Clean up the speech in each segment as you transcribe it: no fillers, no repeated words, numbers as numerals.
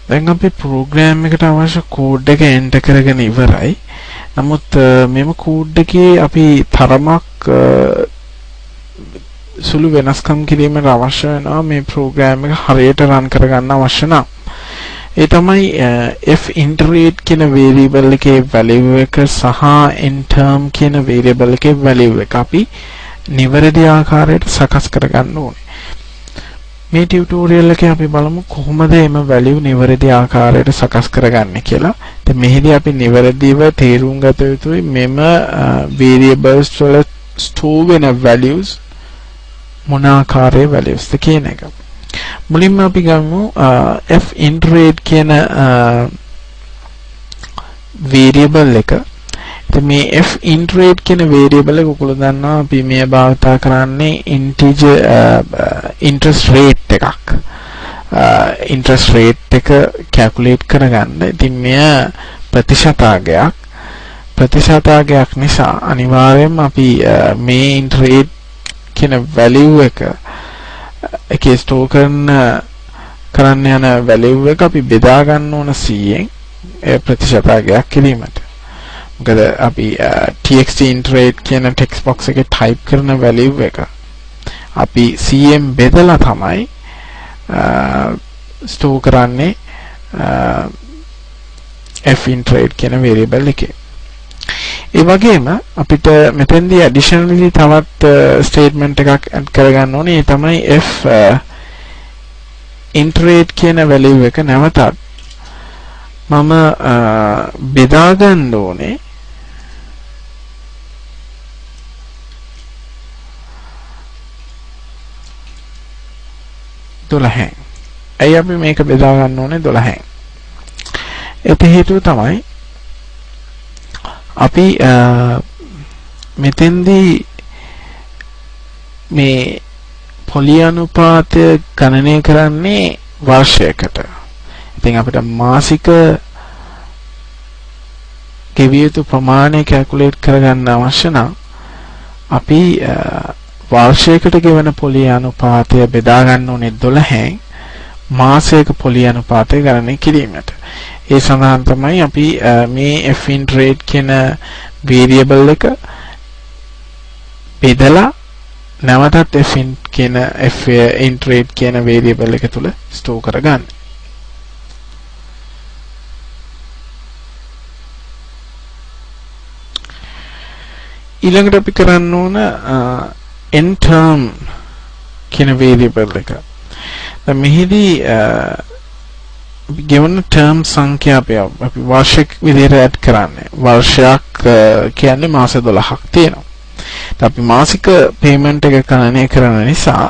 දැන් අපි ප්‍රෝග්‍රෑම් එකට අවශ්‍ය කෝඩ් එක එන්ටර් කරගෙන ඉවරයි. නමුත් මෙම කෝඩ් එකේ අපි තරමක් සුළු වෙනස්කම් කිරීමට අවශ්‍ය වෙනවා මේ ප්‍රෝග්‍රෑම් එක හරියට රන් කරගන්න අවශ්‍ය නම්. ඒ තමයි f iterate කියන variable එකේ value එක සහ endterm කියන variable එකේ value එක අපි නිවැරදි ආකාරයට සකස් කරගන්න ඕනේ. මේ ටියුටෝරියල් එකේ අපි බලමු කොහොමද මේ value නිවැරදි ආකාරයට සකස් කරගන්නේ කියලා. ඉතින් මෙහිදී අපි නිවැරදිව තේරුම් ගත යුතුයි මෙම variables වල store වෙන values මොන ආකාරයේ values ද කියන එක. මුලින්ම අපි ගමු f iterate කියන variable එක. ඉතින් මේ f iterate කියන variable එක ඔයගොල්ලෝ දන්නවා අපි මේ භාවිතා කරන්නේ integer interest rate එකක්. interest rate එක calculate කරගන්න. ඉතින් මෙය ප්‍රතිශතයක් නිසා අනිවාර්යයෙන්ම අපි මේ interest කියන value එකේ store කරන්න යන value එක අපි බෙදා ගන්න ඕන 100න් ප්‍රතිශතයක් කිරීමට. මොකද අපි txt iterate කියන text box එකේ type කරන value එක අපි 100න් බෙදලා තමයි store කරන්නේ f iterate කියන variable එකේ. ඒ වගේම අපිට මෙතෙන්දී additionally තවත් statement එකක් add කරගන්න ඕනේ. ඒ තමයි f iterate කියන value එක නැවතත් මම බෙදා ගන්න ඕනේ $12. ඇයි අපි මේක බෙදා ගන්න ඕනේ 12න්? ඒට හේතුව තමයි අපි මෙතෙන්දී මේ පොලි අනුපාතය ගණනය කරන්නේ වර්ෂයකට. ඉතින් අපිට මාසික ගෙවිය යුතු ප්‍රමාණය කැල්කියුලේට් කරගන්න අවශ්‍ය නම් අපි වර්ෂයකට ගෙවන පොලි අනුපාතය බෙදා ගන්න ඕනේ 12න් මාසයක පොලි අනුපාතය ගණනය කිරීමට. ඒ සඳහන් තමයි අපි මේ f iterate කියන variable එක බෙදලා නැවතත් f iterate කියන variable එක තුල store කරගන්න. ඊළඟට අපි කරන්න ඕන endterm කියන variable එක. දැන් මෙහිදී ගෙවන term සංඛ්‍යාවය අපි වාර්ෂික විදිහට add කරන්නේ. වර්ෂයක් කියන්නේ මාස 12ක් තියෙනවා. අපි මාසික payment එක ගණනය කරන නිසා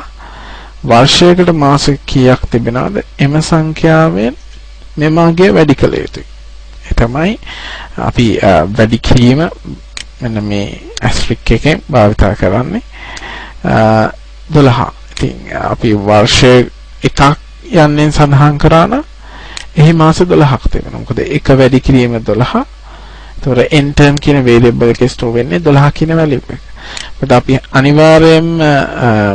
වර්ෂයකට මාස කීයක් තිබෙනවද? එම සංඛ්‍යාවෙන් මෙමාගේ වැඩි කළ යුතුයි. ඒ තමයි අපි වැඩි කිරීම මෙන්න මේ asterisk එකෙන් භාවිත කරන්නේ 12. ඉතින් අපි වර්ෂය එකක් යන්නේ සඳහන් කරා නම් එහි මාස 12ක් තිබෙනවා. මොකද එක වැඩි කිරීම 12. ඒතකොට end term කියන variable එකේ store වෙන්නේ 12 කියන value එක. මොකද අපි අනිවාර්යයෙන්ම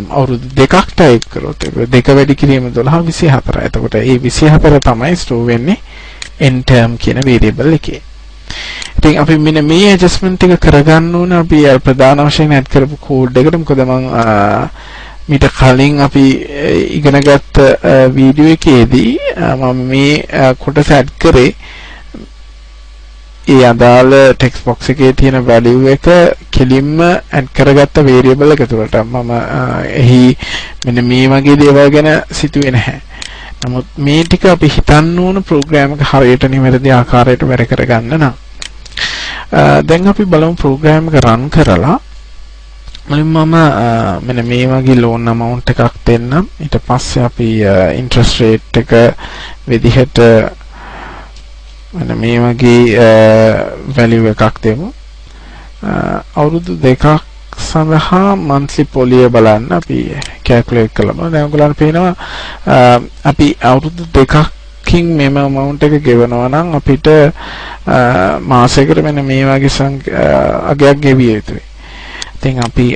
අවුරුදු දෙකක් type කරොත් දෙක වැඩි කිරීම 12 24. එතකොට මේ 24 තමයි store වෙන්නේ end term කියන variable එකේ. ඉතින් අපි මෙන්න මේ adjustment එක කරගන්න ඕන අපි ප්‍රධාන වශයෙන් add කරපු code එකට. මොකද මම මීට කලින් අපි ඉගෙනගත්ත වීඩියෝ එකේදී මම මේ කොටස add කරේ ඒ අදාළ text box එකේ තියෙන value එක කෙලින්ම add කරගත්ත variable එක තුළට. මම එහි මෙන්න මේ වගේ දේවල් ගැන සිතුවේ නැහැ. නමුත් මේ ටික අපි හිතන්න ඕන program එක හරියට නිවැරදි ආකාරයට වැඩ කරගන්න නම්. දැන් අපි බලමු program එක run කරලා මුලින්ම මෙන්න මේ වගේ loan amount එකක් දෙන්නම්. ඊට පස්සේ අපි interest rate එක විදිහට මෙන්න මේ වගේ value එකක් දෙමු. අවුරුදු දෙකක් සඳහා monthly පොලිය බලන්න අපි calculate කළා. දැන් ඔයගොල්ලන්ට පේනවා අපි අවුරුදු දෙකකින් මෙම amount එක ගෙවනවා නම් අපිට මාසයකට මෙන්න මේ වගේ අගයක් ගෙවිය යුතුයි. ඉතින් අපි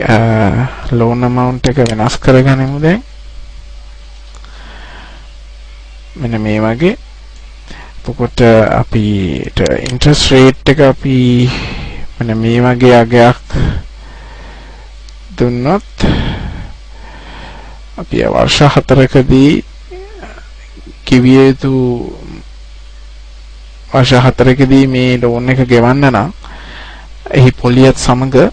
loan amount එක වෙනස් කරගනිමු දැන්. මෙන්න මේ වගේ එතකොට අපිට ඉන්ට්‍රස්ට් රේට් එක අපි මෙන්න මේ වගේ අගයක් දුන්නොත් අපි වර්ෂ 4කදී ගෙවිය යුතු වර්ෂ 4කදී මේ ලෝන් එක ගෙවන්න නම් එහි පොලියත් සමග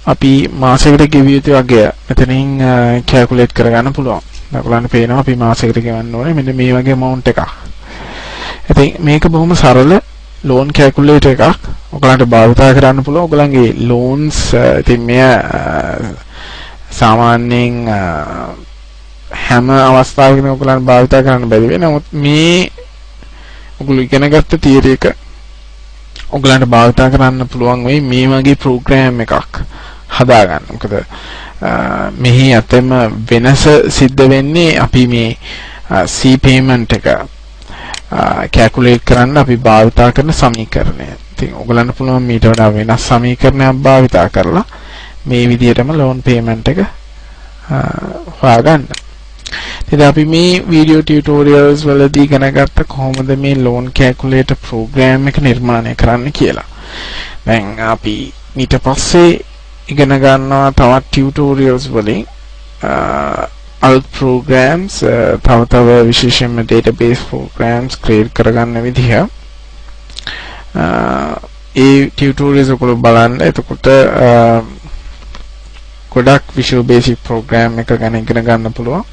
අපි මාසයකට ගෙවිය යුතු අගය මෙතනින් කැල්කියුලේට් කරගන්න පුළුවන්. ඔයගොල්ලන්ට පේනවා අපි මාසයකට ගෙවන්න ඕනේ මෙන්න මේ වගේ amount එකක්. ඉතින් මේක බොහොම සරල ලෝන් කැල්කියුලේටර් එකක්. ඔයගොල්ලන්ට භාවිත කරන්න පුළුවන්. ඔයගොල්ලන්ගේ loans ඉතින් මෙය සාමාන්‍යයෙන් හැම අවස්ථාවකම ඔයගොල්ලන් භාවිත කරන්න බැරි වෙයි. නමුත් මේ ඔයගොල්ලෝ ඉගෙනගත්ත තියරි එක ඔයගොල්ලන්ට භාවිත කරන්න පුළුවන් වෙයි මේ වගේ ප්‍රෝග්‍රෑම් එකක් හදාගන්න. මොකද මෙහි අතෙම වෙනස සිද්ධ වෙන්නේ අපි මේ C payment එක කැල්කියුලේට් කරන්න අපි භාවිත කරන සමීකරණය. ඉතින් ඔයගොල්ලන්ට පුළුවන් මීට වඩා වෙනස් සමීකරණයක් භාවිත කරලා මේ විදිහටම loan payment එක හොයාගන්න. ඉතින් අපි මේ වීඩියෝ ටියුටෝරියල්ස් වලදී ඉගෙන ගත්ත කොහොමද මේ loan calculator program එක නිර්මාණය කරන්න කියලා. දැන් අපි ඊට පස්සේ ඉගෙන ගන්නවා තවත් ටියුටෝරියල්ස් වලින් alt programs තව විශේෂයෙන්ම database programs create කරගන්න විදිහ. ඒ ටියුටෝරියල්ස් ඔයගොල්ලෝ බලන්න. එතකොට ගොඩක් Visual Basic program එක ගැන ඉගෙන ගන්න පුළුවන්.